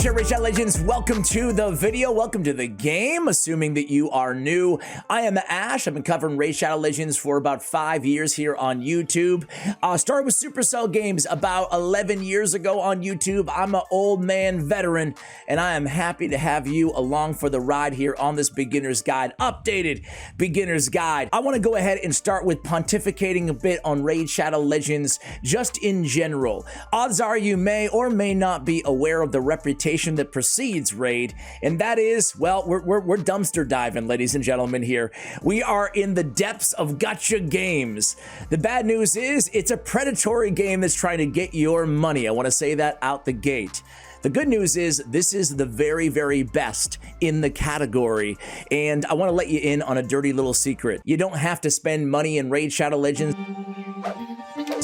here, Raid Shadow Legends. Welcome to the video. Welcome to the game, assuming that you are new. I am Ash. I've been covering Raid Shadow Legends for about 5 years here on YouTube. Started with Supercell Games about 11 years ago on YouTube. I'm an old man veteran, and I am happy to have you along for the ride here on this beginner's guide, updated beginner's guide. I want to go ahead and start with pontificating a bit on Raid Shadow Legends just in general. Odds are you may or may not be aware of the reputation that precedes Raid, and that is, well, we're dumpster diving, ladies and gentlemen here. We are in the depths of gacha games. The bad news is it's a predatory game that's trying to get your money. I want to say that out the gate. The good news is this is the very, very best in the category, and I want to let you in on a dirty little secret. You don't have to spend money in Raid Shadow Legends.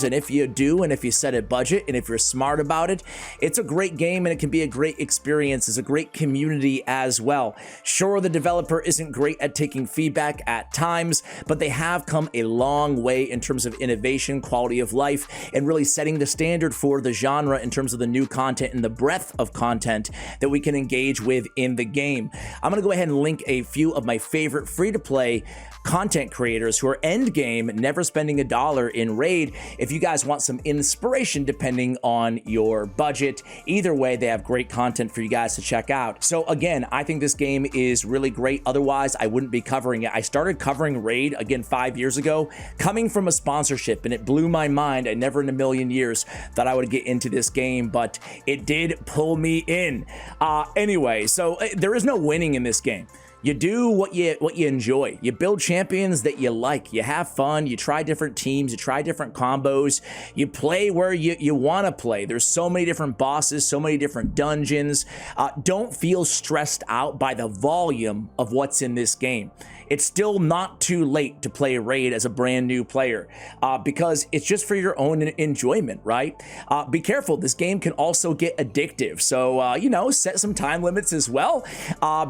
And if you do, and if you set a budget, and if you're smart about it, it's a great game and it can be a great experience. It's a great community as well. Sure, the developer isn't great at taking feedback at times, but they have come a long way in terms of innovation, quality of life, and really setting the standard for the genre in terms of the new content and the breadth of content that we can engage with in the game. I'm going to go ahead and link a few of my favorite free-to-play content creators who are end game, never spending a dollar in Raid. If you guys want some inspiration depending on your budget, either way, they have great content for you guys to check out. So again, I think this game is really great. Otherwise, I wouldn't be covering it. I started covering Raid again 5 years ago, coming from a sponsorship, and it blew my mind. I never in a million years thought I would get into this game, but it did pull me in. Anyway, so there is no winning in this game. You do what you enjoy. You build champions that you like. You have fun. You try different teams. You try different combos. You play where you want to play. There's so many different bosses, so many different dungeons. Don't feel stressed out by the volume of what's in this game. It's still not too late to play Raid as a brand new player because it's just for your own enjoyment, right? Be careful. This game can also get addictive. So, you know, set some time limits as well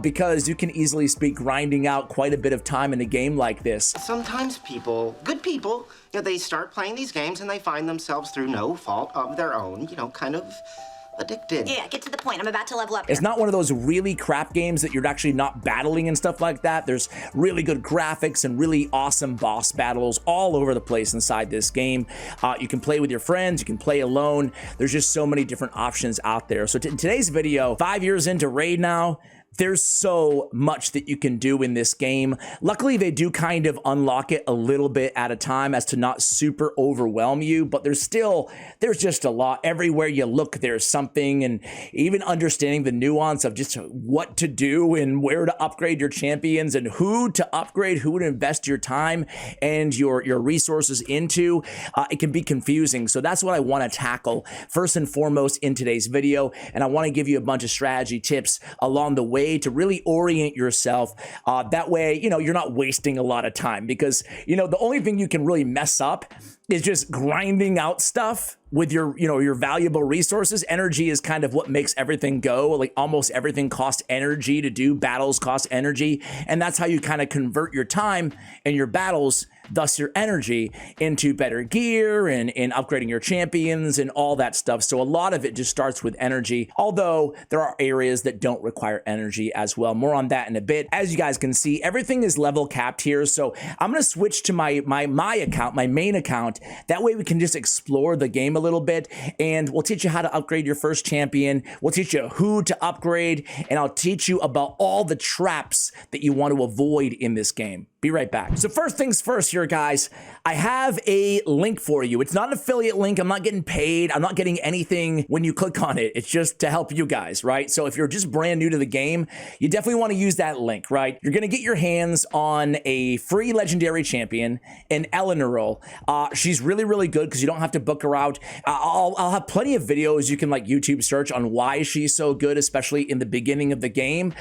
because you can easily be grinding out quite a bit of time in a game like this. Sometimes people, good people, you know, they start playing these games and they find themselves through no fault of their own, you know, kind of addicted. Yeah, get to the point. I'm about to level up here. It's not one of those really crap games that you're actually not battling and stuff like that. There's really good graphics and really awesome boss battles all over the place inside this game. You can play with your friends, you can play alone. There's just so many different options out there. So in today's video, 5 years into Raid now, there's so much that you can do in this game. Luckily, they do kind of unlock it a little bit at a time as to not super overwhelm you, but there's just a lot. Everywhere you look, there's something, and even understanding the nuance of just what to do and where to upgrade your champions and who to upgrade, who to invest your time and your resources into, it can be confusing. So that's what I want to tackle first and foremost in today's video, and I want to give you a bunch of strategy tips along the way to really orient yourself. That way, you know, you're not wasting a lot of time because, you know, the only thing you can really mess up is just grinding out stuff with your, you know, your valuable resources. Energy is kind of what makes everything go. Like almost everything costs energy to do. Battles cost energy. And that's how you kind of convert your time and your battles, thus your energy, into better gear and upgrading your champions and all that stuff. So a lot of it just starts with energy, although there are areas that don't require energy as well. More on that in a bit. As you guys can see, everything is level capped here. So I'm going to switch to my account, my main account. That way we can just explore the game a little bit, and we'll teach you how to upgrade your first champion. We'll teach you who to upgrade, and I'll teach you about all the traps that you want to avoid in this game. Be right back. So first things first here, guys, I have a link for you. It's not an affiliate link. I'm not getting paid. I'm not getting anything when you click on it. It's just to help you guys, right? So if you're just brand new to the game, you definitely want to use that link, right? You're going to get your hands on a free legendary champion, an Eleanor. She's really, really good because you don't have to book her out. I'll have plenty of videos you can like YouTube search on why she's so good, especially in the beginning of the game.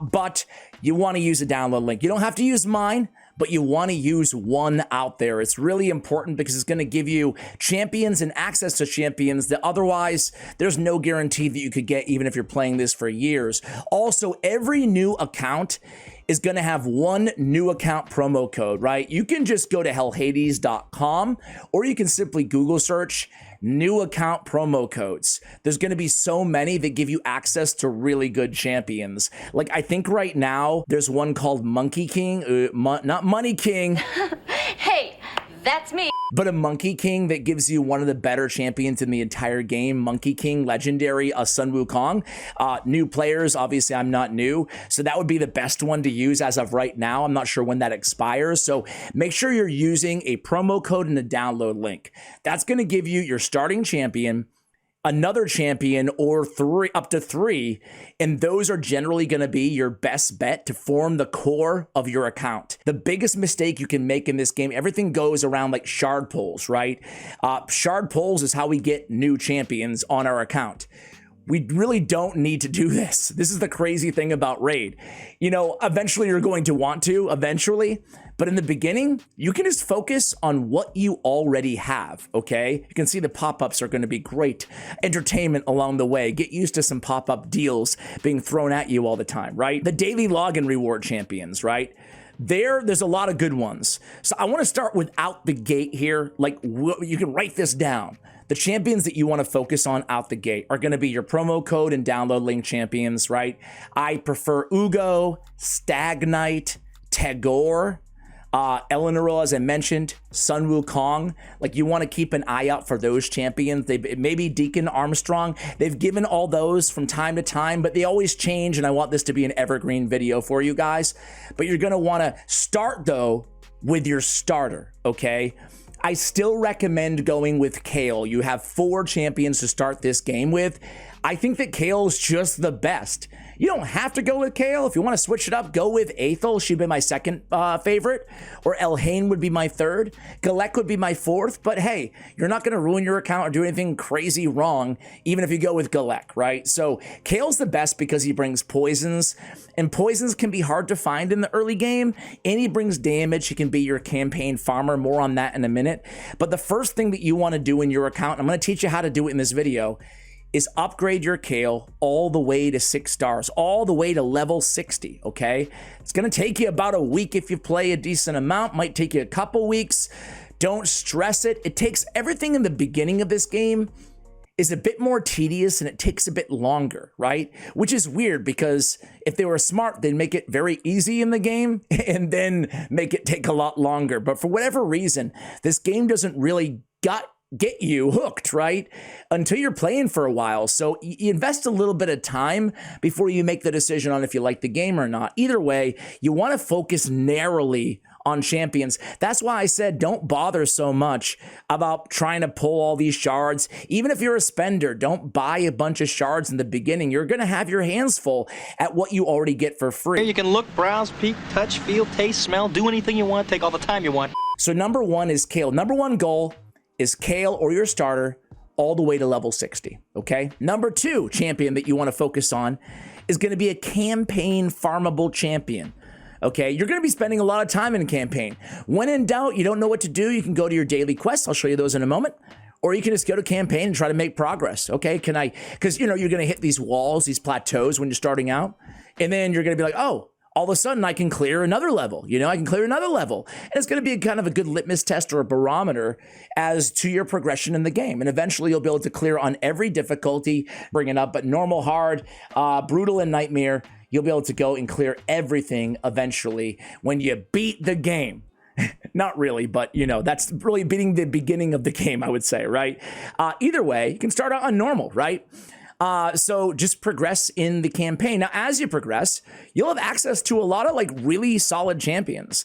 But you want to use a download link. You don't have to use mine, but you want to use one out there. It's really important because it's going to give you champions and access to champions that otherwise there's no guarantee that you could get even if you're playing this for years. Also, every new account is going to have one new account promo code, right? You can just go to hellhades.com, or you can simply Google search new account promo codes. There's going to be so many that give you access to really good champions. Like, I think right now there's one called Monkey King, not Money King. Hey, that's me. But a Monkey King that gives you one of the better champions in the entire game. Monkey King, legendary, Sun Wukong. New players, obviously I'm not new, so that would be the best one to use as of right now. I'm not sure when that expires, so make sure you're using a promo code and a download link. That's going to give you your starting champion, another champion, or up to three, and those are generally going to be your best bet to form the core of your account. The biggest mistake you can make in this game, everything goes around like shard pulls, right? Shard pulls is how we get new champions on our account. We really don't need to do this. This is the crazy thing about Raid. You know, eventually you're going to want to, but in the beginning, you can just focus on what you already have, okay? You can see the pop-ups are going to be great entertainment along the way. Get used to some pop-up deals being thrown at you all the time, right? The daily login reward champions, right? There's a lot of good ones. So I want to start with out the gate here. Like, you can write this down. The champions that you want to focus on out the gate are going to be your promo code and download link champions, right? I prefer Ugo, Stag Knight, Tagore, Eleanor, as I mentioned, Sun Wukong. Like, you want to keep an eye out for those champions. Maybe Deacon Armstrong. They've given all those from time to time, but they always change, and I want this to be an evergreen video for you guys. But you're going to want to start, though, with your starter, okay? I still recommend going with Kayle. You have 4 champions to start this game with. I think that Kayle's just the best. You don't have to go with Kayle. If you want to switch it up, go with Aethel. She'd be my second favorite. Or Elhain would be my third. Galek would be my fourth. But hey, you're not going to ruin your account or do anything crazy wrong, even if you go with Galek, right? So Kayle's the best because he brings poisons. And poisons can be hard to find in the early game. And he brings damage. He can be your campaign farmer. More on that in a minute. But the first thing that you want to do in your account, and I'm going to teach you how to do it in this video, is upgrade your Kayle all the way to 6 stars, all the way to level 60, okay? It's gonna take you about a week if you play a decent amount, might take you a couple weeks. Don't stress it. It takes everything in the beginning of this game is a bit more tedious and it takes a bit longer, right? Which is weird because if they were smart, they'd make it very easy in the game and then make it take a lot longer. But for whatever reason, this game doesn't really get you hooked, right? Until you're playing for a while. So you invest a little bit of time before you make the decision on if you like the game or not. Either way, you want to focus narrowly on champions. That's why I said don't bother so much about trying to pull all these shards. Even if you're a spender, don't buy a bunch of shards in the beginning. You're going to have your hands full at what you already get for free. Here you can look, browse, peek, touch, feel, taste, smell, do anything you want, take all the time you want. So number 1 is Kayle. Number 1 goal is Kayle or your starter all the way to level 60, okay? Number 2 champion that you want to focus on is going to be a campaign farmable champion, okay? You're going to be spending a lot of time in a campaign. When in doubt, you don't know what to do, you can go to your daily quests. I'll show you those in a moment. Or you can just go to campaign and try to make progress, okay? Because, you know, you're going to hit these walls, these plateaus when you're starting out, and then you're going to be like, oh, all of a sudden I can clear another level, you know, I can clear another level. And it's going to be kind of a good litmus test or a barometer as to your progression in the game. And eventually you'll be able to clear on every difficulty, bring it up, but normal, hard, brutal, and nightmare, you'll be able to go and clear everything eventually when you beat the game. Not really, but you know, that's really beating the beginning of the game, I would say, right? Either way, you can start out on normal, right? So just progress in the campaign. Now, as you progress, you'll have access to a lot of like really solid champions.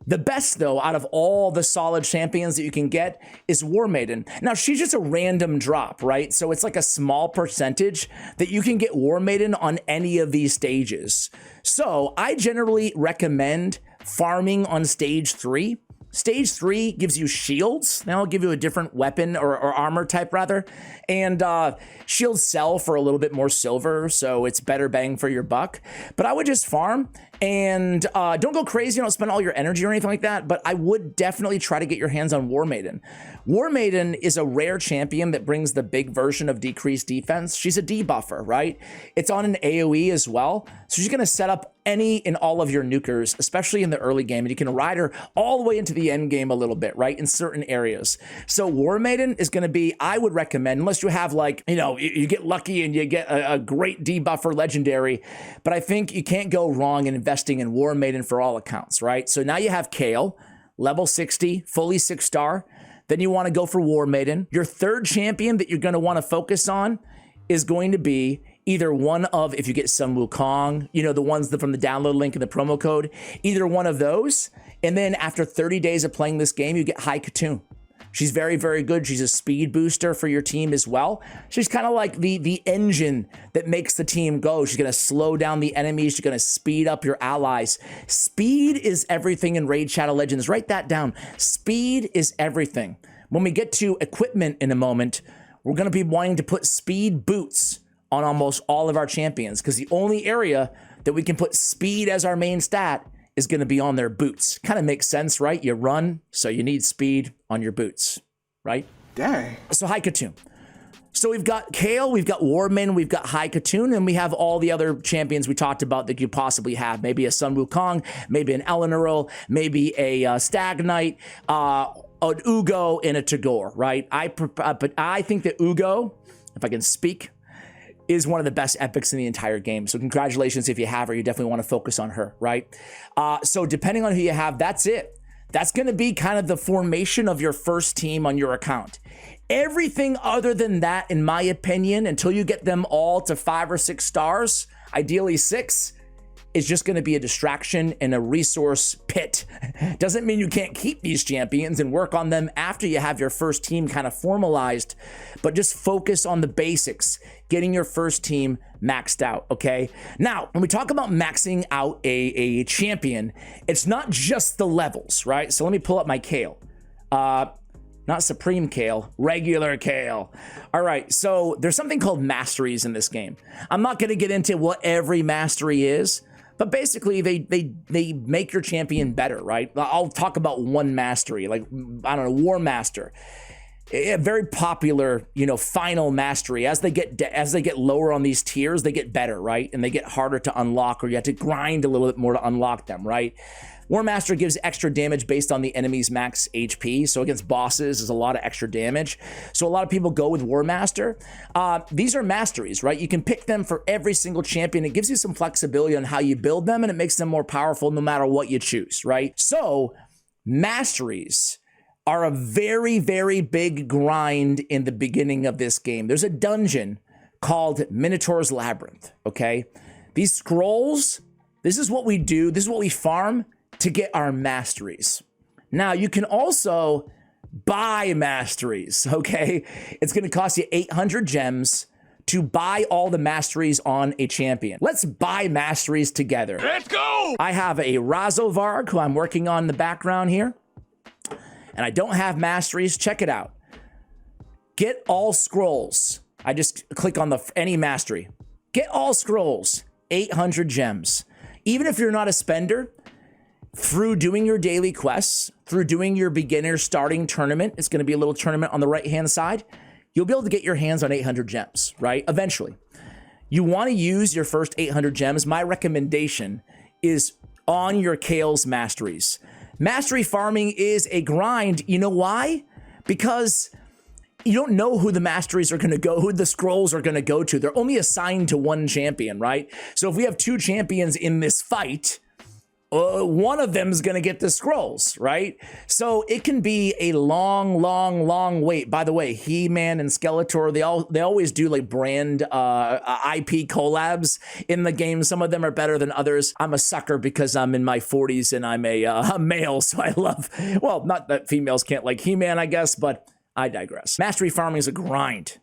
The best, though, out of all the solid champions that you can get is War Maiden. Now, she's just a random drop, right? So it's like a small percentage that you can get War Maiden on any of these stages. So I generally recommend farming on stage 3. Stage 3 gives you shields. Now I'll give you a different weapon or armor type rather. And shields sell for a little bit more silver, so it's better bang for your buck. But I would just farm And don't go crazy, don't spend all your energy or anything like that, but I would definitely try to get your hands on War Maiden. War Maiden is a rare champion that brings the big version of decreased defense. She's a debuffer, right? It's on an AoE as well. So she's gonna set up any and all of your nukers, especially in the early game, and you can ride her all the way into the end game a little bit, right? In certain areas. So War Maiden is gonna be, I would recommend, unless you have like, you know, you get lucky and you get a great debuffer legendary, but I think you can't go wrong in investing in War Maiden for all accounts, right? So now you have Kayle, level 60, fully 6-star. Then you want to go for War Maiden. Your third champion that you're going to want to focus on is going to be either one of, if you get Sun Wukong, you know, the ones that from the download link in the promo code, either one of those. And then after 30 days of playing this game, you get Hai Khatun. She's very, very good. She's a speed booster for your team as well. She's kind of like the engine that makes the team go. She's going to slow down the enemies. She's going to speed up your allies. Speed is everything in Raid Shadow Legends. Write that down. Speed is everything. When we get to equipment in a moment, we're going to be wanting to put speed boots on almost all of our champions, because the only area that we can put speed as our main stat is going to be on their boots. Kind of makes sense, right? You run, so you need speed on your boots, right? Dang. So Hai Khatun. So we've got Kayle, we've got War Maiden, we've got Hai Khatun, and we have all the other champions we talked about that you possibly have. Maybe a Sun Wukong, maybe an Eleanor, maybe a Stag Knight, an Ugo, and a Tagore, right? But I think that Ugo, if I can speak, is one of the best epics in the entire game. So congratulations if you have her. You definitely want to focus on her, right? So depending on who you have, that's it. That's going to be kind of the formation of your first team on your account. Everything other than that, in my opinion, until you get them all to 5 or 6 stars, ideally 6, is just going to be a distraction and a resource pit. Doesn't mean you can't keep these champions and work on them after you have your first team kind of formalized, but just focus on the basics, getting your first team maxed out, okay? Now, when we talk about maxing out a champion, it's not just the levels, right? So let me pull up my Kayle. Not Supreme Kayle, regular Kayle. All right, so there's something called masteries in this game. I'm not gonna get into what every mastery is, but basically they make your champion better, right? I'll talk about one mastery, like, I don't know, War Master. A very popular, you know, final mastery. As they get lower on these tiers, they get better, right? And they get harder to unlock, or you have to grind a little bit more to unlock them, right? War Master gives extra damage based on the enemy's max HP. So against bosses, there's a lot of extra damage. So a lot of people go with War Master. These are masteries, right? You can pick them for every single champion. It gives you some flexibility on how you build them, and it makes them more powerful no matter what you choose, right? So masteries are a very, very big grind in the beginning of this game. There's a dungeon called Minotaur's Labyrinth, okay? These scrolls, this is what we do, this is what we farm to get our masteries. Now, you can also buy masteries, okay? It's gonna cost you 800 gems to buy all the masteries on a champion. Let's buy masteries together. Let's go! I have a Razovarg, who I'm working on in the background here, and I don't have masteries. Check it out. Get all scrolls. I just click on any mastery. Get all scrolls, 800 gems. Even if you're not a spender, through doing your daily quests, through doing your beginner starting tournament, it's gonna be a little tournament on the right-hand side, you'll be able to get your hands on 800 gems, right? Eventually. You wanna use your first 800 gems. My recommendation is on your Kayle's masteries. Mastery farming is a grind. You know why? Because you don't know who the masteries are gonna go, who the scrolls are gonna go to. They're only assigned to one champion, right? So if we have 2 champions in this fight, one of them is going to get the scrolls, right? So it can be a long, long, long wait. By the way, He-Man and Skeletor, they always do like brand IP collabs in the game. Some of them are better than others. I'm a sucker because I'm in my 40s and I'm a male, so I love, well, not that females can't like He-Man, I guess, but I digress. Mastery farming is a grind.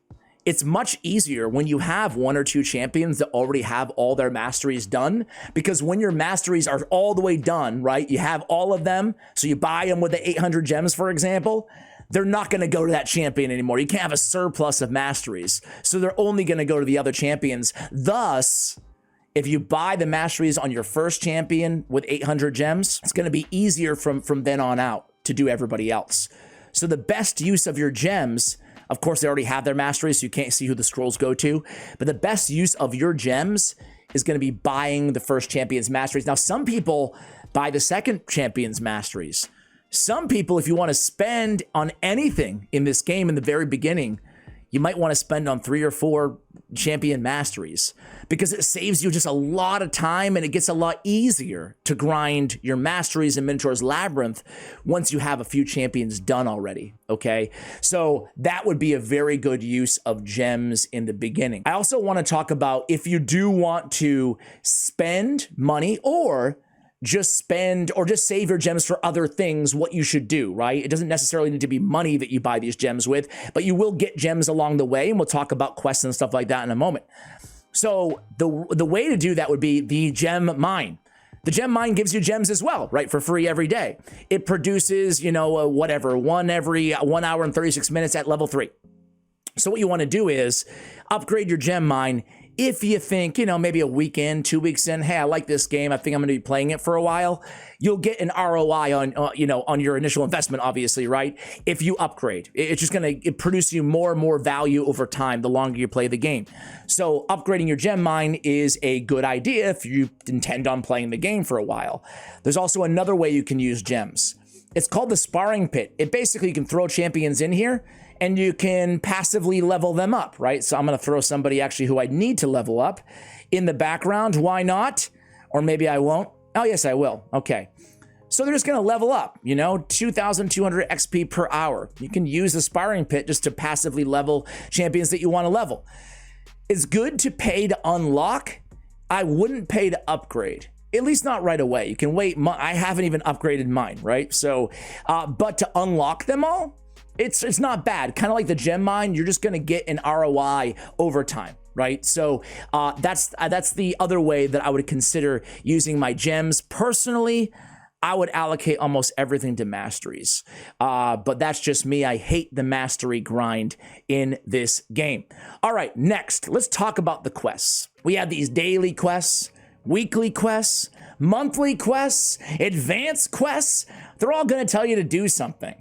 It's much easier when you have 1 or 2 champions that already have all their masteries done, because when your masteries are all the way done, right, you have all of them, so you buy them with the 800 gems, for example, they're not going to go to that champion anymore. You can't have a surplus of masteries, so they're only going to go to the other champions. Thus, If you buy the masteries on your first champion with 800 gems, it's going to be easier from then on out to do everybody else. So the best use of your gems, of course, they already have their masteries, so you can't see who the scrolls go to, but the best use of your gems is going to be buying the first champion's masteries. Now, some people buy the second champion's masteries. Some people, if you want to spend on anything in this game in the very beginning, you might want to spend on 3 or 4 champion masteries because it saves you just a lot of time and it gets a lot easier to grind your masteries in Minotaur's Labyrinth once you have a few champions done already, okay? So that would be a very good use of gems in the beginning. I also want to talk about if you do want to spend money or just spend or just save your gems for other things, what you should do, right? It doesn't necessarily need to be money that you buy these gems with, but you will get gems along the way, and we'll talk about quests and stuff like that in a moment. So the way to do that would be the gem mine. The gem mine gives you gems as well, right, for free every day. It produces, you know, whatever, one every 1 hour and 36 minutes at level 3. So what you want to do is upgrade your gem mine. If you think, you know, maybe a week in, 2 weeks in, hey, I like this game, I think I'm going to be playing it for a while, you'll get an ROI on, you know, on your initial investment, obviously, right? If you upgrade, it's just going to produce you more and more value over time the longer you play the game. So upgrading your gem mine is a good idea if you intend on playing the game for a while. There's also another way you can use gems. It's called the sparring pit. It basically, you can throw champions in here and you can passively level them up, right? So I'm going to throw somebody actually who I need to level up in the background. Why not? Or maybe I won't. Oh, yes, I will. Okay. So they're just going to level up, you know, 2,200 XP per hour. You can use the sparring pit just to passively level champions that you want to level. It's good to pay to unlock. I wouldn't pay to upgrade. At least not right away. You can wait. I haven't even upgraded mine, right? So, but to unlock them all, it's not bad. Kind of like the gem mine, you're just going to get an ROI over time, right? So that's the other way that I would consider using my gems. Personally, I would allocate almost everything to masteries, but that's just me. I hate the mastery grind in this game. All right, next, let's talk about the quests. We have these daily quests, weekly quests, monthly quests, advanced quests. They're all going to tell you to do something.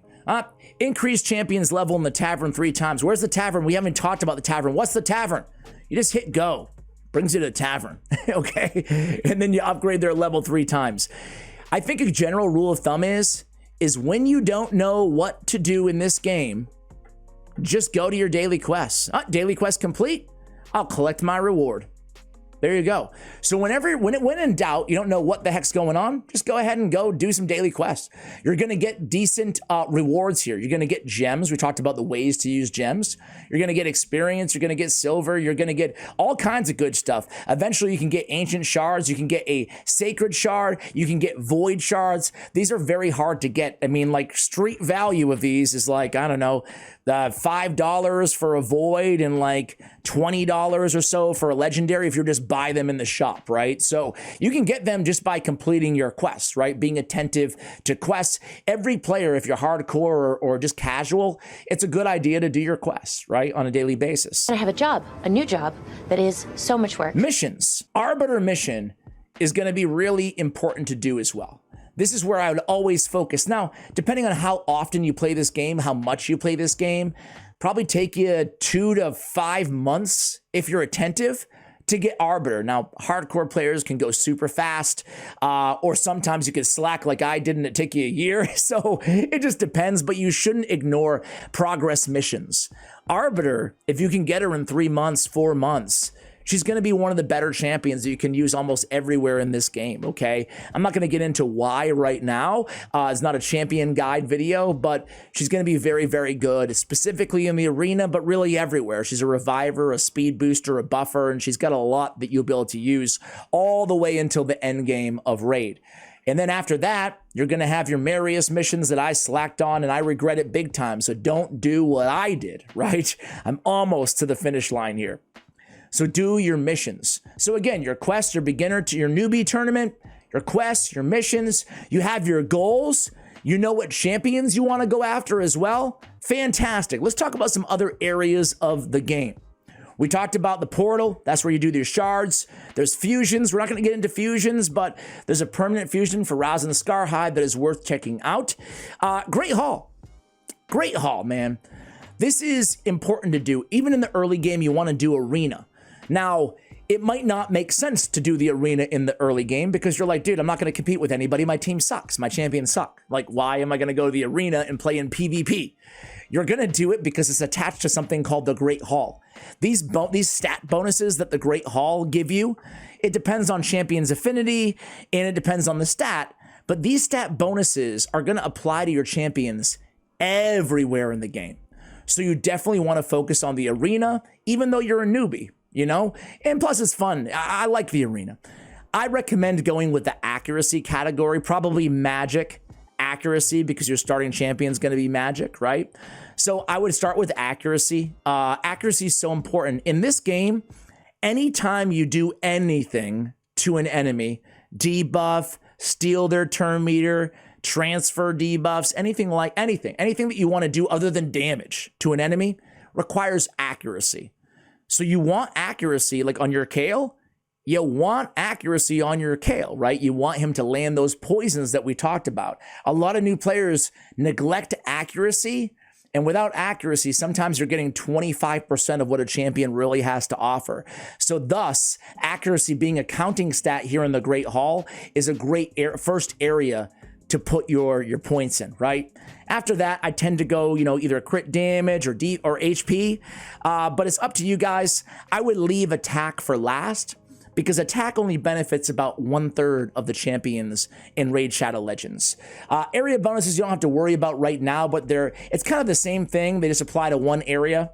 Increase champions level in the tavern 3 times. Where's the tavern? We haven't talked about the tavern. What's the tavern? You just hit go. Brings you to the tavern, okay? And then you upgrade their level 3 times. I think a general rule of thumb is when you don't know what to do in this game, just go to your daily quests. Daily quest complete. I'll collect my reward. There you go. So when in doubt, you don't know what the heck's going on, just go ahead and go do some daily quests. You're going to get decent rewards here. You're going to get gems. We talked about the ways to use gems. You're going to get experience. You're going to get silver. You're going to get all kinds of good stuff. Eventually, you can get ancient shards. You can get a sacred shard. You can get void shards. These are very hard to get. I mean, like, street value of these is like, I don't know, $5 for a void and like $20 or so for a legendary if you just buy them in the shop, right? So you can get them just by completing your quests, right? Being attentive to quests. Every player, if you're hardcore or just casual, it's a good idea to do your quests, right? On a daily basis. I have a job, a new job that is so much work. Missions. Arbiter mission is going to be really important to do as well. This is where I would always focus. Now, depending on how often you play this game, how much you play this game, probably take you 2 to 5 months if you're attentive to get Arbiter. Now, hardcore players can go super fast, or sometimes you can slack like I did and it take you a year. So it just depends, but you shouldn't ignore progress missions. Arbiter, if you can get her in 3 months, 4 months, she's going to be one of the better champions that you can use almost everywhere in this game, okay? I'm not going to get into why right now. It's not a champion guide video, but she's going to be very, very good, specifically in the arena, but really everywhere. She's a reviver, a speed booster, a buffer, and she's got a lot that you'll be able to use all the way until the end game of Raid. And then after that, you're going to have your Marius missions that I slacked on, and I regret it big time, so don't do what I did, right? I'm almost to the finish line here. So do your missions. So again, your quests, your beginner to your newbie tournament, your quests, your missions, you have your goals, you know what champions you want to go after as well. Fantastic. Let's talk about some other areas of the game. We talked about the portal. That's where you do your shards. There's fusions. We're not going to get into fusions, but there's a permanent fusion for Rouse and Scarhide that is worth checking out. Great Hall. Great Hall, man. This is important to do. Even in the early game, you want to do arena. Now, it might not make sense to do the arena in the early game because you're like, dude, I'm not going to compete with anybody. My team sucks. My champions suck. Like, why am I going to go to the arena and play in PvP? You're going to do it because it's attached to something called the Great Hall. These stat bonuses that the Great Hall give you, it depends on champion's affinity and it depends on the stat. But these stat bonuses are going to apply to your champions everywhere in the game. So you definitely want to focus on the arena, even though you're a newbie. You know, and plus it's fun. I like the arena. I recommend going with the accuracy category, probably magic accuracy, because your starting champion is going to be magic, right? So I would start with accuracy. Accuracy is so important in this game. Anytime you do anything to an enemy, debuff, steal their turn meter, transfer debuffs, anything that you want to do other than damage to an enemy requires accuracy. So you want accuracy, like on your Kayle, you want accuracy on your Kayle, right? You want him to land those poisons that we talked about. A lot of new players neglect accuracy, and without accuracy, sometimes you're getting 25% of what a champion really has to offer. So thus, accuracy being a counting stat here in the Great Hall is a great first area to put your points in, right? After that, I tend to go, either crit damage or HP, but it's up to you guys. I would leave attack for last because attack only benefits about 1/3 of the champions in Raid Shadow Legends. Area bonuses you don't have to worry about right now, but it's kind of the same thing. They just apply to one area.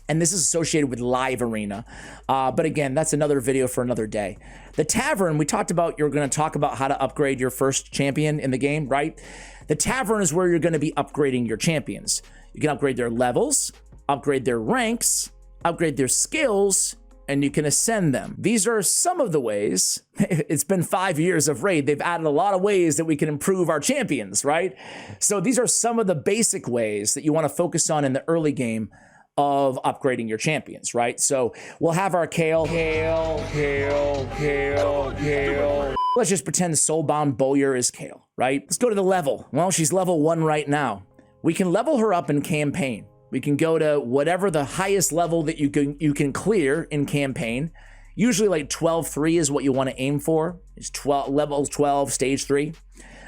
And this is associated with live arena. But again, that's another video for another day. The tavern, we talked about, you're going to talk about how to upgrade your first champion in the game, right? The tavern is where you're going to be upgrading your champions. You can upgrade their levels, upgrade their ranks, upgrade their skills, and you can ascend them. These are some of the ways. It's been 5 years of Raid. They've added a lot of ways that we can improve our champions, right? So these are some of the basic ways that you want to focus on in the early game of upgrading your champions, right? So we'll have our Kayle. Let's just pretend Soulbound Bowyer is Kayle, right? Let's go to the level. Well, she's level 1 right now. We can level her up in campaign. We can go to whatever the highest level that you can clear in campaign. Usually like 12-3 is what you want to aim for. It's level 12, stage 3.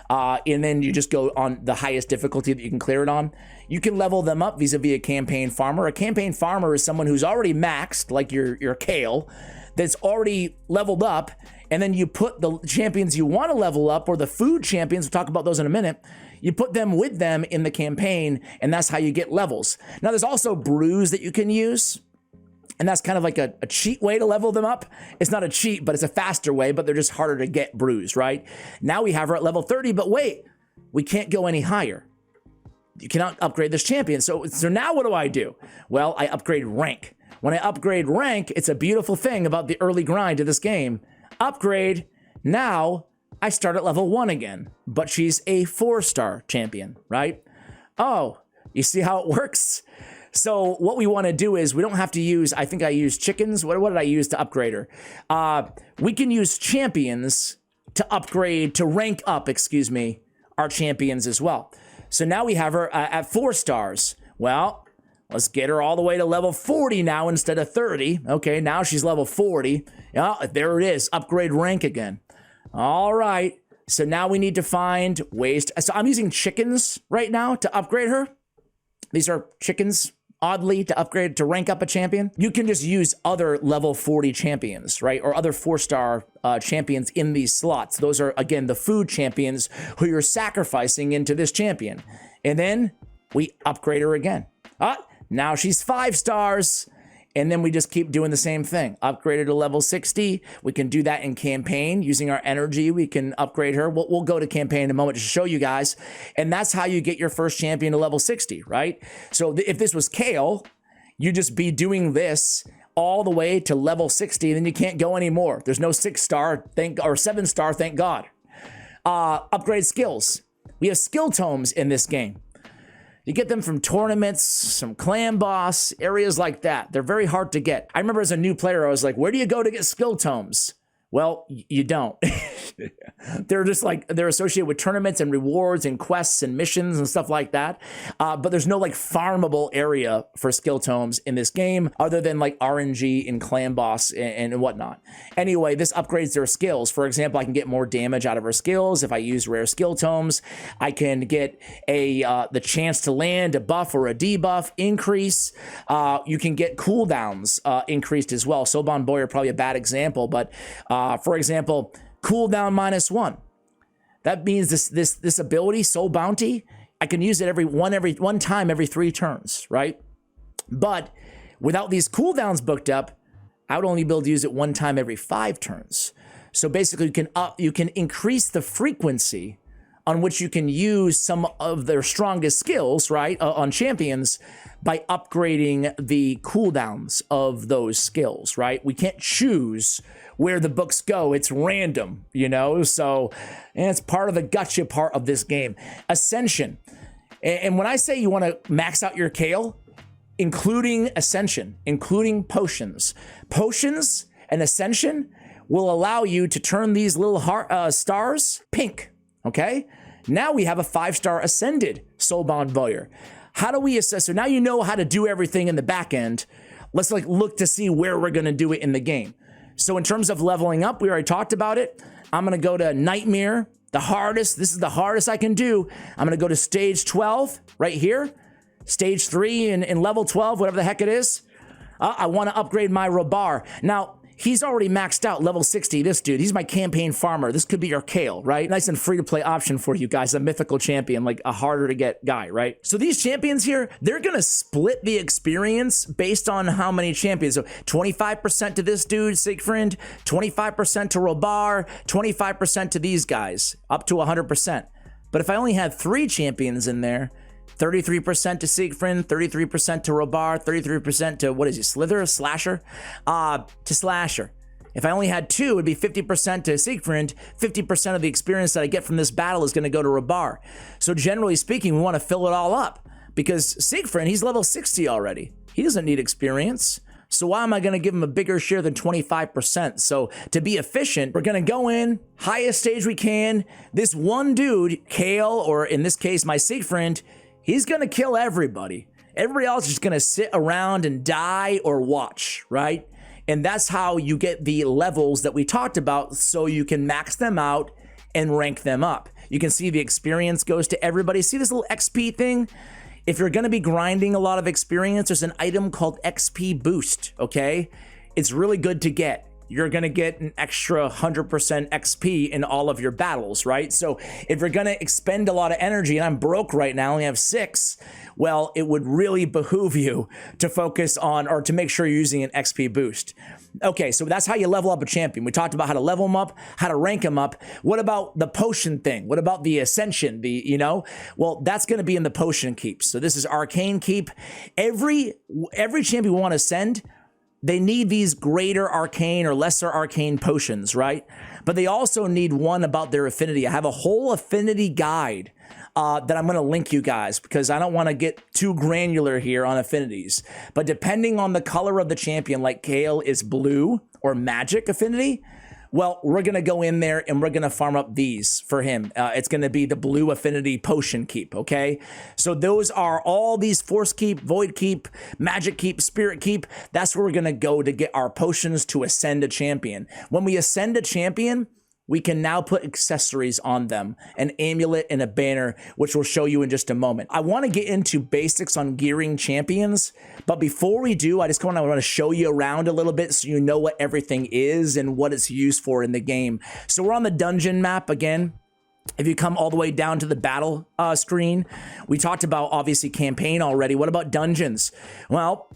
And then you just go on the highest difficulty that you can clear it on. You can level them up vis-a-vis a campaign farmer. A campaign farmer is someone who's already maxed, like your Kayle, that's already leveled up, and then you put the champions you want to level up, or the food champions, we'll talk about those in a minute, you put them with them in the campaign, and that's how you get levels. Now, there's also brews that you can use, and that's kind of like a cheat way to level them up. It's not a cheat, but it's a faster way, but they're just harder to get brews, right? Now we have her at level 30, but wait, we can't go any higher. You cannot upgrade this champion. So now what do? Well, I upgrade rank. When I upgrade rank, it's a beautiful thing about the early grind of this game. Upgrade, now I start at level 1 again, but she's a 4-star champion, right? Oh, you see how it works? So what we want to do is we don't have to use, I think I used chickens. What did I use to upgrade her? We can use champions to upgrade, to rank up, our champions as well. So now we have her at 4 stars. Well, let's get her all the way to level 40 now instead of 30. Okay, now she's level 40. Yeah, there it is, upgrade rank again. All right, so now we need to find ways to, so I'm using chickens right now to upgrade her. These are chickens, oddly, to upgrade, to rank up a champion. You can just use other level 40 champions, right? Or other 4-star champions in these slots. Those are, again, the food champions who you're sacrificing into this champion. And then we upgrade her again. Now she's 5 stars. And then we just keep doing the same thing. Upgrade her to level 60. We can do that in campaign. Using our energy, we can upgrade her. We'll go to campaign in a moment to show you guys. And that's how you get your first champion to level 60, right? So if this was Kayle, you'd just be doing this all the way to level 60, and then you can't go anymore. There's no 6-star, or 7-star, thank God. Upgrade skills. We have skill tomes in this game. You get them from tournaments, some clan boss, areas like that. They're very hard to get. I remember as a new player, I was like, where do you go to get skill tomes? Well, you don't. They're just like, they're associated with tournaments and rewards and quests and missions and stuff like that. But there's no like farmable area for skill tomes in this game other than like RNG and clan boss and whatnot. Anyway, this upgrades their skills. For example, I can get more damage out of her skills. If I use rare skill tomes, I can get the chance to land a buff or a debuff increase. You can get cooldowns increased as well. Soban Boyer probably a bad example, but for example, cooldown -1. That means this ability, Soul Bounty, I can use it one time every 3 turns, right? But without these cooldowns booked up, I would only be able to use it one time every 5 turns. So basically, you can increase the frequency on which you can use some of their strongest skills, right, on champions by upgrading the cooldowns of those skills, right? We can't choose where the books go. It's random, you know? So, and it's part of the gotcha part of this game. Ascension. And when I say you want to max out your Kayle, including Ascension, including potions. Potions and Ascension will allow you to turn these little stars pink, okay? Now we have a 5-star Ascended Soulbound Boyer. How do we assess? So now you know how to do everything in the back end. Let's like look to see where we're gonna do it in the game. So in terms of leveling up, we already talked about it. I'm gonna go to Nightmare, the hardest. This is the hardest I can do. I'm gonna go to stage 12 right here. Stage 3 in level 12, whatever the heck it is. I wanna upgrade my Robar. Now, he's already maxed out level 60, this dude. He's my campaign farmer. This could be your Kayle, right? Nice and free-to-play option for you guys, a mythical champion, like a harder-to-get guy, right? So these champions here, they're gonna split the experience based on how many champions. So 25% to this dude, Siegfried, 25% to Robar, 25% to these guys, up to 100%. But if I only had 3 champions in there, 33% to Siegfried, 33% to Robar, 33% to, what is he, Slither, Slasher? To Slasher. If I only had 2, it'd be 50% to Siegfried, 50% of the experience that I get from this battle is gonna go to Robar. So generally speaking, we wanna fill it all up because Siegfried, he's level 60 already. He doesn't need experience. So why am I gonna give him a bigger share than 25%? So to be efficient, we're gonna go in, highest stage we can. This one dude, Kayle, or in this case, my Siegfried, he's gonna kill everybody. Everybody else is just gonna sit around and die or watch, right? And that's how you get the levels that we talked about so you can max them out and rank them up. You can see the experience goes to everybody. See this little XP thing? If you're gonna be grinding a lot of experience, there's an item called XP Boost, okay? It's really good to get. You're gonna get an extra 100% XP in all of your battles, right? So if you're gonna expend a lot of energy, and I'm broke right now, I only have 6, well, it would really behoove you to focus on, or to make sure you're using an XP boost. Okay, so that's how you level up a champion. We talked about how to level them up, how to rank them up. What about the potion thing? What about the ascension, you know? Well, that's gonna be in the potion keeps. So this is Arcane Keep. Every champion we wanna send, they need these greater arcane or lesser arcane potions, right? But they also need one about their affinity. I have a whole affinity guide that I'm going to link you guys because I don't want to get too granular here on affinities. But depending on the color of the champion, like Kayle is blue or magic affinity, well, we're going to go in there and we're going to farm up these for him. It's going to be the blue affinity potion keep, okay? So those are all these force keep, void keep, magic keep, spirit keep. That's where we're going to go to get our potions to ascend a champion. When we ascend a champion, we can now put accessories on them, an amulet and a banner, which we'll show you in just a moment. I want to get into basics on gearing champions, but before we do, I just want to show you around a little bit so you know what everything is and what it's used for in the game. So we're on the dungeon map again. If you come all the way down to the battle screen, we talked about obviously campaign already. What about dungeons? Well,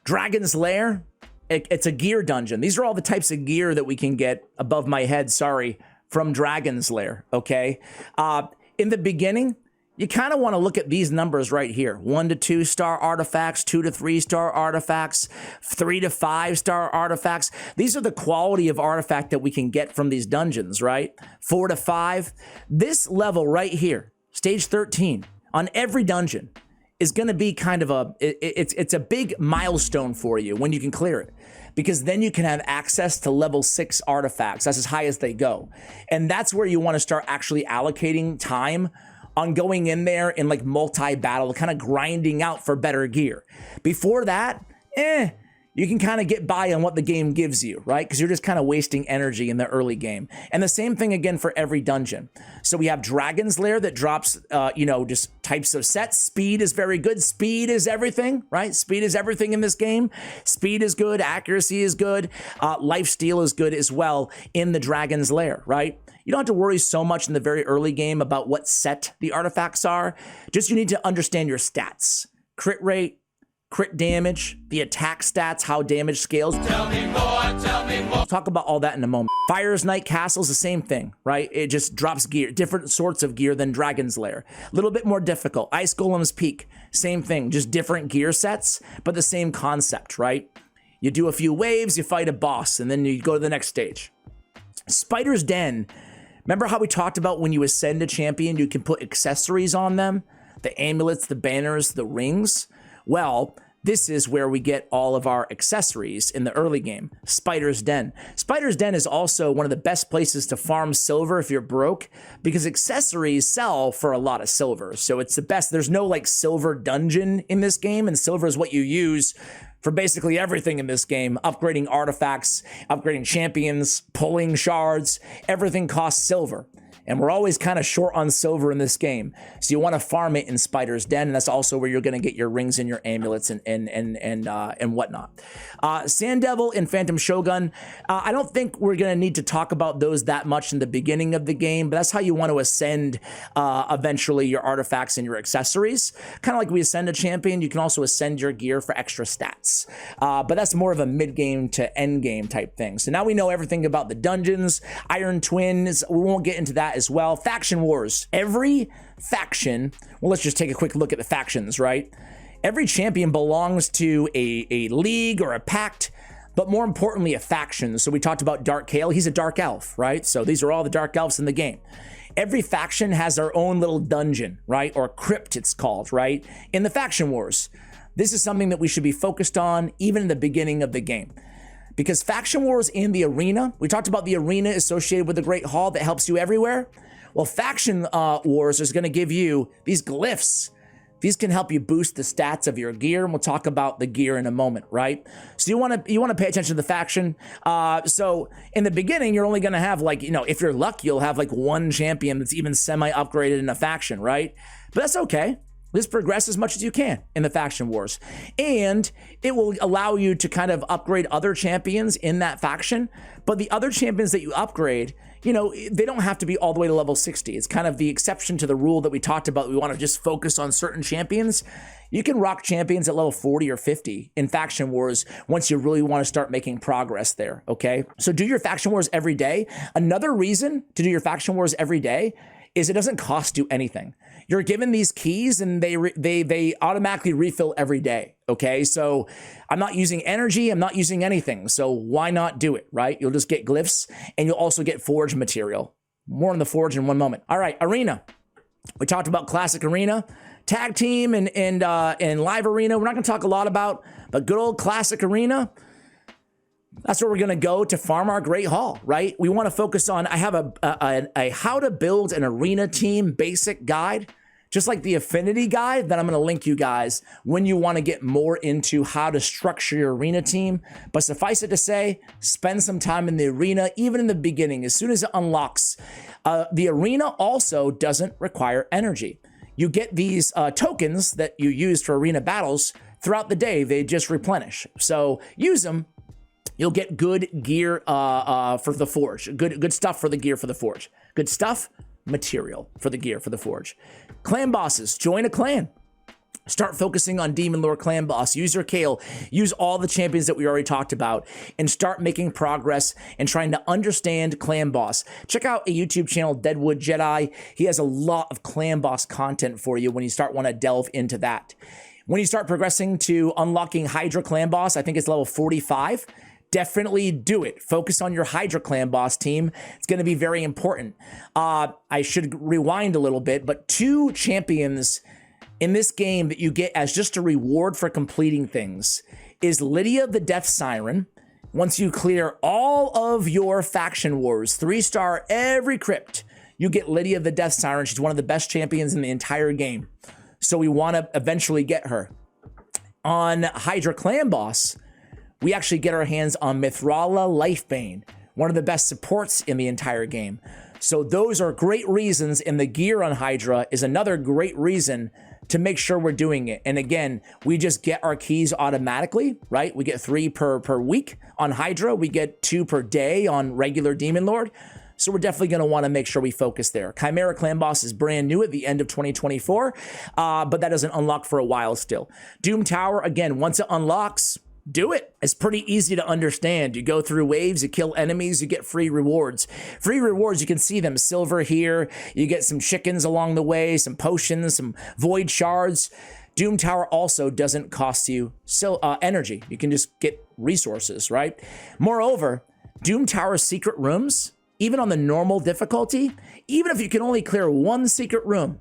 Dragon's Lair. It's a gear dungeon. These are all the types of gear that we can get above my head, sorry, from Dragon's Lair, okay? In the beginning, you kind of want to look at these numbers right here. 1 to 2 star artifacts, 2 to 3 star artifacts, 3 to 5 star artifacts. These are the quality of artifact that we can get from these dungeons, right? 4 to 5. This level right here, stage 13, on every dungeon, is going to be kind of it's a big milestone for you when you can clear it, because then you can have access to level 6 artifacts. That's as high as they go. And that's where you want to start actually allocating time on going in there in like multi-battle, kind of grinding out for better gear. Before that, you can kind of get by on what the game gives you, right? Because you're just kind of wasting energy in the early game. And the same thing again for every dungeon. So we have Dragon's Lair that drops, just types of sets. Speed is very good. Speed is everything, right? Speed is everything in this game. Speed is good. Accuracy is good. Lifesteal is good as well in the Dragon's Lair, right? You don't have to worry so much in the very early game about what set the artifacts are. Just you need to understand your stats. Crit rate, crit damage, the attack stats, how damage scales. Tell me more, tell me more. We'll talk about all that in a moment. Fire's Night Castle is the same thing, right? It just drops gear, different sorts of gear than Dragon's Lair. A little bit more difficult. Ice Golem's Peak, same thing, just different gear sets, but the same concept, right? You do a few waves, you fight a boss, and then you go to the next stage. Spider's Den, remember how we talked about when you ascend a champion, you can put accessories on them? The amulets, the banners, the rings? Well, this is where we get all of our accessories in the early game. Spider's Den. Spider's Den is also one of the best places to farm silver if you're broke, because accessories sell for a lot of silver. So it's the best. There's no like silver dungeon in this game, and silver is what you use for basically everything in this game. Upgrading artifacts, upgrading champions, pulling shards, everything costs silver. And we're always kind of short on silver in this game. So you want to farm it in Spider's Den, and that's also where you're going to get your rings and your amulets and whatnot. Sand Devil and Phantom Shogun, I don't think we're going to need to talk about those that much in the beginning of the game, but that's how you want to ascend eventually your artifacts and your accessories. Kind of like we ascend a champion, you can also ascend your gear for extra stats. But that's more of a mid-game to end-game type thing. So now we know everything about the dungeons, Iron Twins, we won't get into that as well. Faction Wars. Every faction, well, let's just take a quick look at the factions, right? Every champion belongs to a league or a pact, but more importantly, a faction. So we talked about Dark Kael. He's a dark elf, right? So these are all the dark elves in the game. Every faction has their own little dungeon, right? Or crypt, it's called, right? In the Faction Wars. This is something that we should be focused on even in the beginning of the game. Because Faction Wars in the arena, we talked about the arena associated with the Great Hall that helps you everywhere. Well, Faction Wars is going to give you these glyphs. These can help you boost the stats of your gear, and we'll talk about the gear in a moment, right? So you want to pay attention to the faction. So in the beginning, you're only going to have like, if you're lucky, you'll have like one champion that's even semi-upgraded in a faction, right? But that's okay. Just progress as much as you can in the Faction Wars. And it will allow you to kind of upgrade other champions in that faction. But the other champions that you upgrade, they don't have to be all the way to level 60. It's kind of the exception to the rule that we talked about. We want to just focus on certain champions. You can rock champions at level 40 or 50 in Faction Wars once you really want to start making progress there, okay? So do your Faction Wars every day. Another reason to do your Faction Wars every day is it doesn't cost you anything. You're given these keys and they automatically refill every day, okay? So I'm not using energy, I'm not using anything, so why not do it, right? You'll just get glyphs and you'll also get forge material. More on the forge in one moment. All right, Arena. We talked about Classic Arena, Tag Team and Live Arena. We're not gonna talk a lot about, but good old Classic Arena, that's where we're going to go to farm our Great Hall, right? We want to focus on, I have a how to build an arena team basic guide, just like the Affinity guide that I'm going to link you guys when you want to get more into how to structure your arena team. But suffice it to say, spend some time in the arena, even in the beginning, as soon as it unlocks. The arena also doesn't require energy. You get these tokens that you use for arena battles throughout the day. They just replenish. So use them. You'll get good gear for the forge. Good stuff for the gear for the forge. Good stuff, material for the gear for the forge. Clan bosses, join a clan. Start focusing on Demon Lord clan boss. Use your Kael. Use all the champions that we already talked about and start making progress and trying to understand clan boss. Check out a YouTube channel, Deadwood Jedi. He has a lot of clan boss content for you when you start want to delve into that. When you start progressing to unlocking Hydra clan boss, I think it's level 45. Definitely do it. Focus on your Hydra clan boss team. It's going to be very important. I should rewind a little bit, but 2 champions in this game that you get as just a reward for completing things is Lydia the Death Siren. Once you clear all of your faction wars, 3-star every crypt, you get Lydia the Death Siren. She's one of the best champions in the entire game. So we want to eventually get her. On Hydra Clan Boss, we actually get our hands on Mithrala Lifebane, one of the best supports in the entire game. So those are great reasons, and the gear on Hydra is another great reason to make sure we're doing it. And again, we just get our keys automatically, right? We get 3 per week on Hydra. We get 2 per day on regular Demon Lord. So we're definitely going to want to make sure we focus there. Chimera Clan Boss is brand new at the end of 2024, but that doesn't unlock for a while still. Doom Tower, again, once it unlocks, do it. It's pretty easy to understand. You go through waves, you kill enemies, you get free rewards. Free rewards, you can see them. Silver here, you get some chickens along the way, some potions, some void shards. Doom Tower also doesn't cost you energy. You can just get resources, right? Moreover, Doom Tower's secret rooms, even on the normal difficulty, even if you can only clear 1 secret room,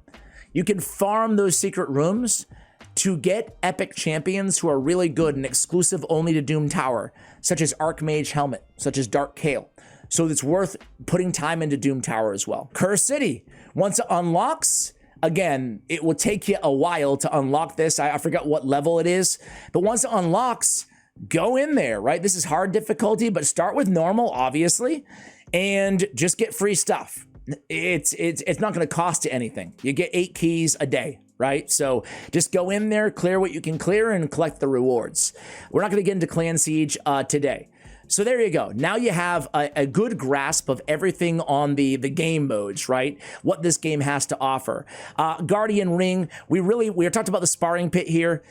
you can farm those secret rooms to get epic champions who are really good and exclusive only to Doom Tower, such as Archmage Helmet, such as Dark Kale. So it's worth putting time into Doom Tower as well. Curse City, once it unlocks, again, it will take you a while to unlock this. I forgot what level it is, but once it unlocks, go in there, right? This is hard difficulty, but start with normal, obviously, and just get free stuff. It's not going to cost you anything. You get 8 keys a day, right? So just go in there, clear what you can clear, and collect the rewards. We're not going to get into Clan Siege today. So there you go. Now you have a good grasp of everything on the game modes, right? What this game has to offer. Guardian Ring, we talked about the sparring pit here.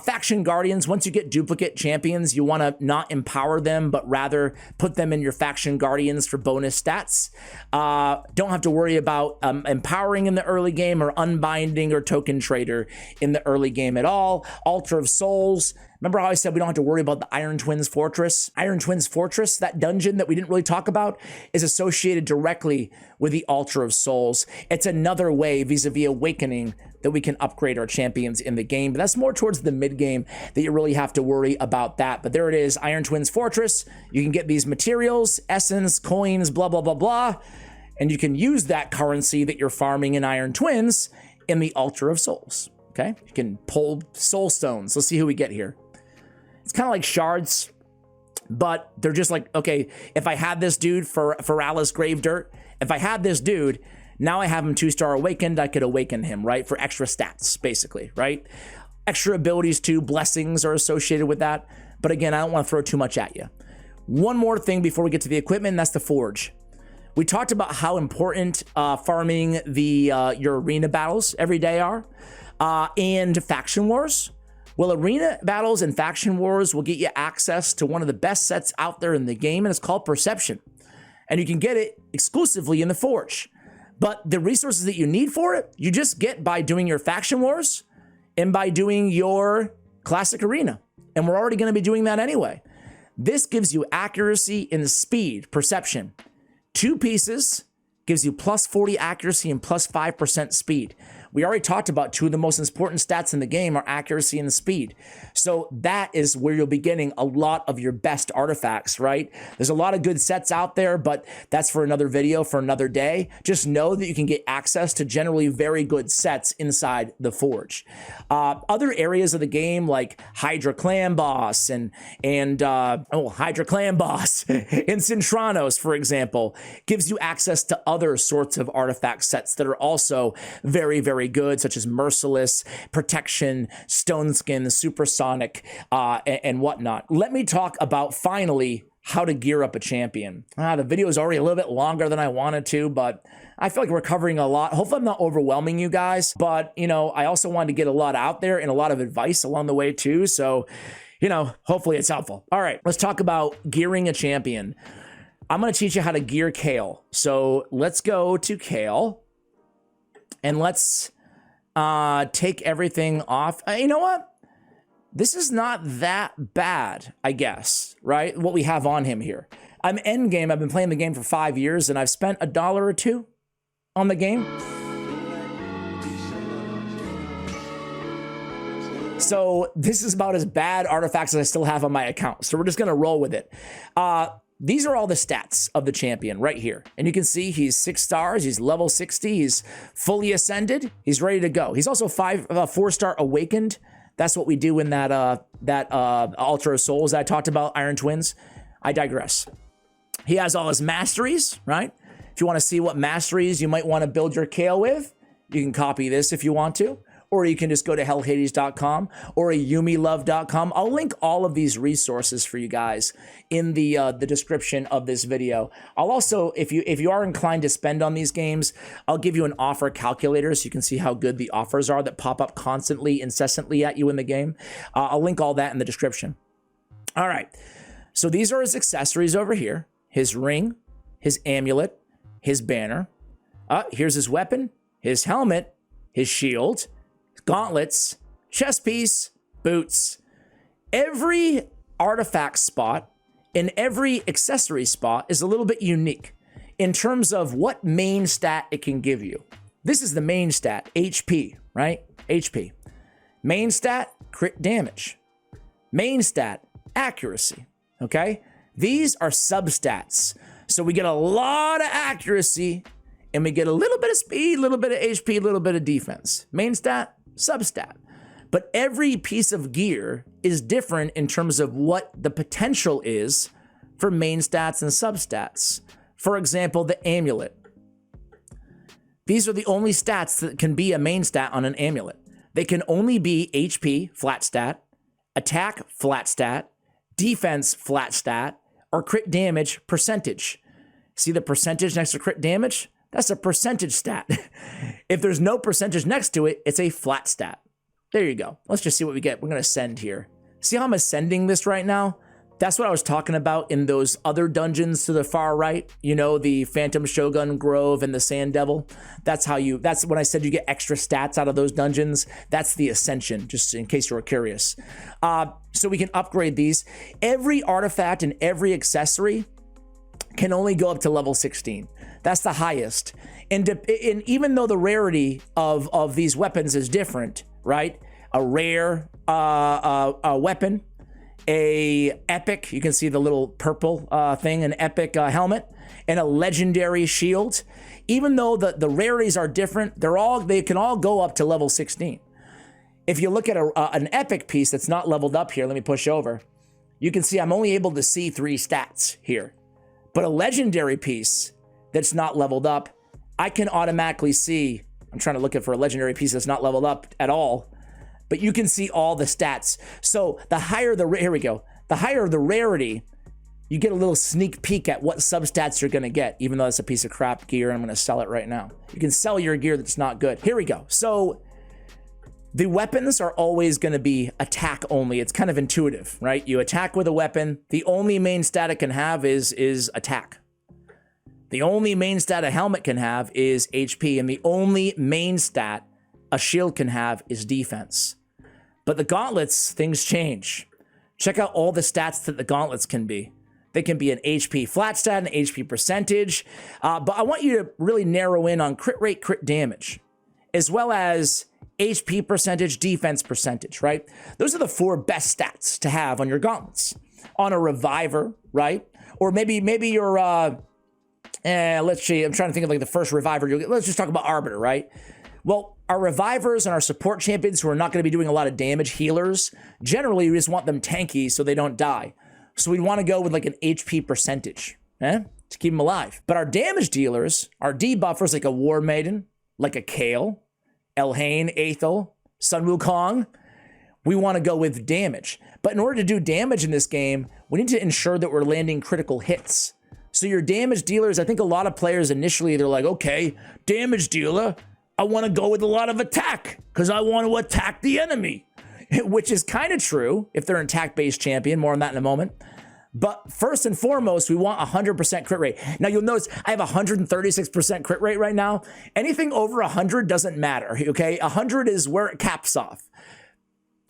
Faction Guardians, once you get duplicate champions, you want to not empower them, but rather put them in your Faction Guardians for bonus stats. Don't have to worry about empowering in the early game or unbinding or token trader in the early game at all. Altar of Souls. Remember how I said we don't have to worry about the Iron Twins Fortress? Iron Twins Fortress, that dungeon that we didn't really talk about, is associated directly with the Altar of Souls. It's another way vis-a-vis Awakening that we can upgrade our champions in the game. But that's more towards the mid-game that you really have to worry about that. But there it is, Iron Twins Fortress. You can get these materials, essence, coins, blah, blah, blah, blah. And you can use that currency that you're farming in Iron Twins in the Altar of Souls. Okay? You can pull soul stones. Let's see who we get here. It's kind of like shards, but they're just like, okay, if I had this dude for Alice Grave Dirt, if I had this dude, now I have him 2-star awakened, I could awaken him, right? For extra stats, basically, right? Extra abilities too, blessings are associated with that. But again, I don't want to throw too much at you. One more thing before we get to the equipment, and that's the Forge. We talked about how important farming your arena battles every day are, and faction wars. Well, arena battles and faction wars will get you access to one of the best sets out there in the game, and it's called Perception. And you can get it exclusively in the Forge. But the resources that you need for it, you just get by doing your faction wars and by doing your classic arena. And we're already going to be doing that anyway. This gives you accuracy and speed, Perception. 2 pieces gives you plus 40 accuracy and plus 5% speed. We already talked about 2 of the most important stats in the game are accuracy and speed. So that is where you'll be getting a lot of your best artifacts, right? There's a lot of good sets out there, but that's for another video for another day. Just know that you can get access to generally very good sets inside the Forge. Other areas of the game like Hydra Clan Boss and Hydra Clan Boss in Cintranos, for example, gives you access to other sorts of artifact sets that are also very, very good, such as Merciless, Protection, Stone Skin, Supersonic, and whatnot. Let me talk about, finally, how to gear up a champion. The video is already a little bit longer than I wanted to, but I feel like we're covering a lot. Hopefully I'm not overwhelming you guys, but, I also wanted to get a lot out there and a lot of advice along the way too, so, hopefully it's helpful. All right, let's talk about gearing a champion. I'm going to teach you how to gear Kale. So let's go to Kale. And let's take everything off. You know what? This is not that bad, I guess, right? What we have on him here. I'm endgame. I've been playing the game for 5 years, and I've spent $1 or $2 on the game. So this is about as bad artifacts as I still have on my account. So we're just going to roll with it. These are all the stats of the champion right here. And you can see he's 6 stars. He's level 60. He's fully ascended. He's ready to go. He's also 4-star awakened. That's what we do in that Altar of Souls that I talked about, Iron Twins. I digress. He has all his masteries, right? If you want to see what masteries you might want to build your Kayle with, you can copy this if you want to. Or you can just go to hellhades.com or yumilove.com. I'll link all of these resources for you guys in the description of this video. I'll also, if you are inclined to spend on these games, I'll give you an offer calculator so you can see how good the offers are that pop up constantly, incessantly at you in the game. I'll link all that in the description. All right, so these are his accessories over here. His ring, his amulet, his banner. Here's his weapon, his helmet, his shield, gauntlets, chest piece, boots. Every artifact spot and every accessory spot is a little bit unique in terms of what main stat it can give you. This is the main stat, HP, right? HP. Main stat, crit damage. Main stat, accuracy, okay? These are substats. So we get a lot of accuracy and we get a little bit of speed, a little bit of HP, a little bit of defense. Main stat, substat. But every piece of gear is different in terms of what the potential is for main stats and substats. For example, the amulet. These are the only stats that can be a main stat on an amulet. They can only be HP, flat stat, attack, flat stat, defense, flat stat, or crit damage, percentage. See the percentage next to crit damage? That's a percentage stat. If there's no percentage next to it, it's a flat stat. There you go. Let's just see what we get. We're going to ascend here. See how I'm ascending this right now? That's what I was talking about in those other dungeons to the far right. You know, the Phantom Shogun Grove and the Sand Devil. That's when I said you get extra stats out of those dungeons. That's the ascension, just in case you were curious. So we can upgrade these. Every artifact and every accessory can only go up to level 16. That's the highest. And even though the rarity of these weapons is different, right? A rare a weapon, a epic, you can see the little purple thing, an epic helmet, and a legendary shield. Even though the rarities are different, they can all go up to level 16. If you look at an epic piece that's not leveled up here, let me push over, you can see I'm only able to see 3 stats here. But a legendary piece that's not leveled up, I can automatically see, I'm trying to look for a legendary piece that's not leveled up at all, but you can see all the stats. So the higher here we go, the higher the rarity, you get a little sneak peek at what substats you're gonna get, even though it's a piece of crap gear, and I'm gonna sell it right now. You can sell your gear that's not good. Here we go. So the weapons are always gonna be attack only. It's kind of intuitive, right? You attack with a weapon. The only main stat it can have is attack. The only main stat a helmet can have is HP, and the only main stat a shield can have is defense. But the gauntlets, things change. Check out all the stats that the gauntlets can be. They can be an HP flat stat, an HP percentage, but I want you to really narrow in on crit rate, crit damage, as well as HP percentage, defense percentage, right? Those are the 4 best stats to have on your gauntlets. On a reviver, right? Or maybe you're, let's see, I'm trying to think of like the first reviver. Let's just talk about Arbiter, right? Well, our revivers and our support champions who are not going to be doing a lot of damage, healers, generally we just want them tanky so they don't die. So we'd want to go with like an HP percentage, to keep them alive. But our damage dealers, our debuffers like a War Maiden, like a Kayle, Elhain, Aethel, Sun Wukong, we want to go with damage. But in order to do damage in this game, we need to ensure that we're landing critical hits. So your damage dealers, I think a lot of players initially, they're like, okay, damage dealer, I want to go with a lot of attack because I want to attack the enemy, which is kind of true if they're an attack-based champion. More on that in a moment. But first and foremost, we want 100% crit rate. Now you'll notice I have 136% crit rate right now. Anything over 100 doesn't matter, okay? 100 is where it caps off.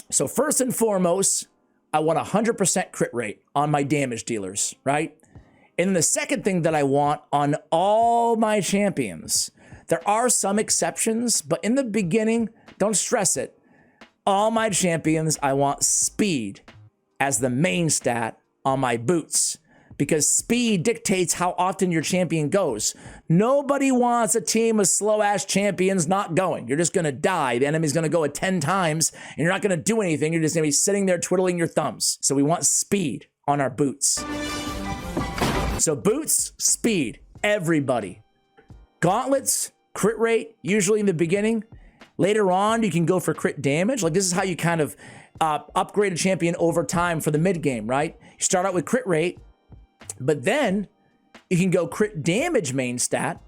So first and foremost, I want 100% crit rate on my damage dealers, right? And then the second thing that I want on all my champions, there are some exceptions, but in the beginning, don't stress it. all my champions, I want speed as the main stat on my boots, because speed dictates how often your champion goes. Nobody wants a team of slow-ass champions not going. You're just going to die. The enemy's going to go 10 times, and you're not going to do anything. You're just going to be sitting there twiddling your thumbs. So we want speed on our boots. So boots, speed, everybody. Gauntlets, crit rate, usually in the beginning. Later on, you can go for crit damage. Like, this is how you kind of upgrade a champion over time for the mid game, right? You start out with crit rate, but then you can go crit damage main stat,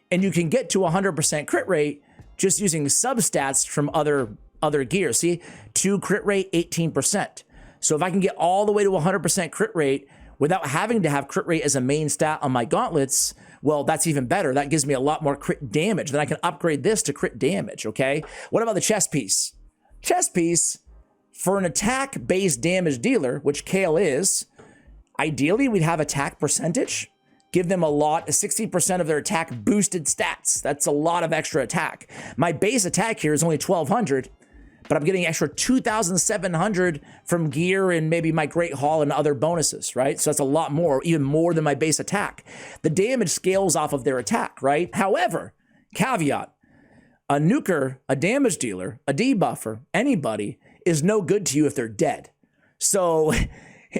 and you can get to 100% crit rate just using substats from other gear. See, 2 crit rate, 18%. So if I can get all the way to 100% crit rate without having to have crit rate as a main stat on my gauntlets, well, that's even better. That gives me a lot more crit damage. Then I can upgrade this to crit damage, okay? What about the chest piece? Chest piece, for an attack-based damage dealer, which Kayle is, ideally we'd have attack percentage. Give them a lot, 60% of their attack boosted stats. That's a lot of extra attack. My base attack here is only 1,200, but I'm getting extra 2,700 from gear and maybe my Great Hall and other bonuses, right? So that's a lot more, even more than my base attack. The damage scales off of their attack, right? However, caveat, a nuker, a damage dealer, a debuffer, anybody is no good to you if they're dead. So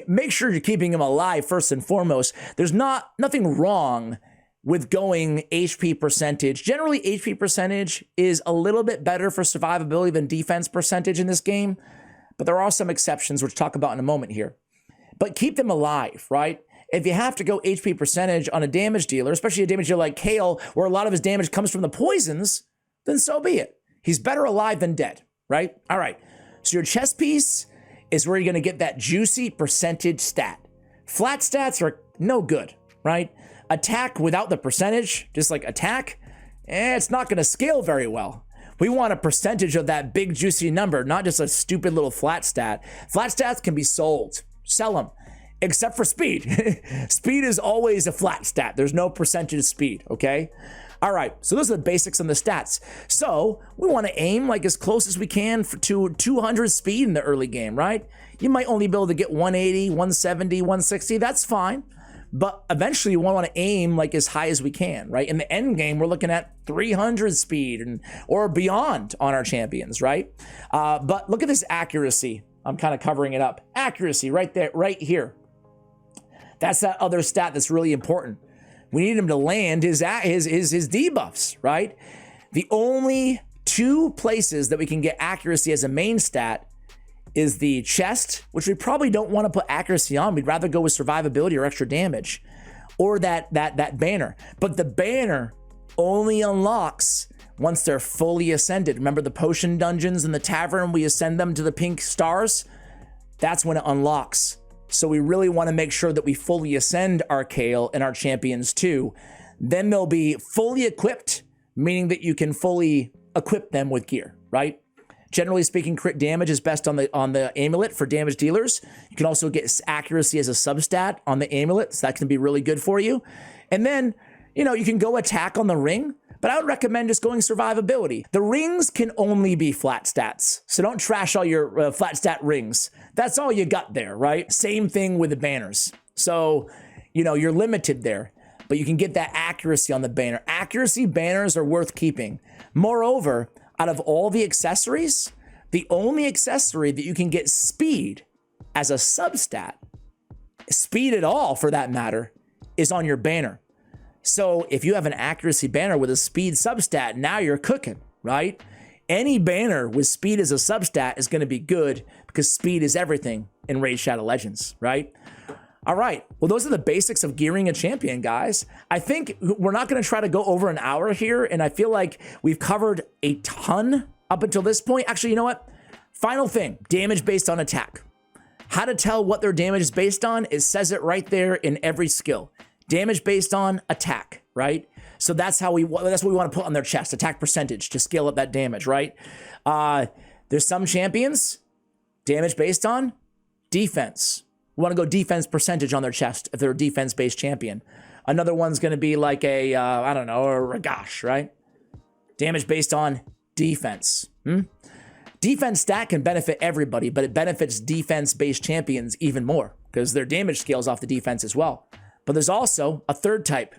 make sure you're keeping them alive first and foremost. There's nothing wrong with going HP percentage. Generally, HP percentage is a little bit better for survivability than defense percentage in this game, but there are some exceptions, which we'll talk about in a moment here. But keep them alive, right? If you have to go HP percentage on a damage dealer, especially a damage dealer like Kayle, where a lot of his damage comes from the poisons, then so be it. He's better alive than dead, right? All right, so your chest piece is where you're gonna get that juicy percentage stat. Flat stats are no good, right? Attack without the percentage, just like attack, it's not gonna scale very well. We want a percentage of that big juicy number, not just a stupid little flat stat. Flat stats can be sold, sell them, except for speed. Speed is always a flat stat. There's no percentage speed, okay? All right, so those are the basics on the stats. So we want to aim like as close as we can to 200 speed in the early game, right? You might only be able to get 180, 170, 160, that's fine. But eventually we want to aim like as high as we can, right? In the end game, we're looking at 300 speed or beyond on our champions, right? But look at this accuracy. I'm kind of covering it up. Accuracy right there, right here. That's that other stat that's really important. We need him to land his debuffs, right? The only 2 places that we can get accuracy as a main stat is the chest, which we probably don't want to put accuracy on. We'd rather go with survivability or extra damage, or that banner. But the banner only unlocks once they're fully ascended. Remember the potion dungeons in the tavern, we ascend them to the pink stars? That's when it unlocks. So we really want to make sure that we fully ascend our Kayle and our champions too. Then they'll be fully equipped, meaning that you can fully equip them with gear, right? Generally speaking, crit damage is best on the amulet for damage dealers. You can also get accuracy as a substat on the amulet, so that can be really good for you. And then, you know, you can go attack on the ring, but I would recommend just going survivability. The rings can only be flat stats, so don't trash all your flat stat rings. That's all you got there, right? Same thing with the banners. So, you know, you're limited there, but you can get that accuracy on the banner. Accuracy banners are worth keeping. Moreover, out of all the accessories, the only accessory that you can get speed as a substat, speed at all for that matter, is on your banner. So if you have an accuracy banner with a speed substat, now you're cooking, right? Any banner with speed as a substat is going to be good because speed is everything in Raid Shadow Legends, right? All right, well, those are the basics of gearing a champion, guys. I think we're not going to try to go over an hour here, and I feel like we've covered a ton up until this point. Actually, you know what? Final thing, damage based on attack. How to tell what their damage is based on, it says it right there in every skill. Damage based on attack, right? So that's what we want to put on their chest, attack percentage, to scale up that damage, right? There's some champions, damage based on defense. We want to go defense percentage on their chest if they're a defense-based champion. Another one's going to be like a, I don't know, a Ragash, right? Damage based on defense. Defense stat can benefit everybody, but it benefits defense-based champions even more because their damage scales off the defense as well. But there's also a third type.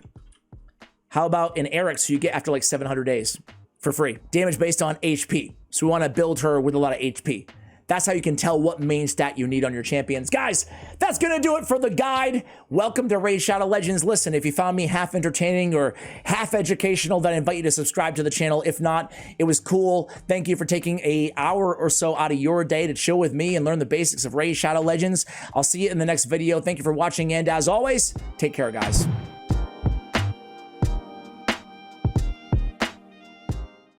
How about an Eric's who you get after like 700 days for free? Damage based on HP. So we want to build her with a lot of HP. That's how you can tell what main stat you need on your champions. Guys, that's going to do it for the guide. Welcome to Raid Shadow Legends. Listen, if you found me half entertaining or half educational, then I invite you to subscribe to the channel. If not, it was cool. Thank you for taking an hour or so out of your day to chill with me and learn the basics of Raid Shadow Legends. I'll see you in the next video. Thank you for watching, and as always, take care, guys.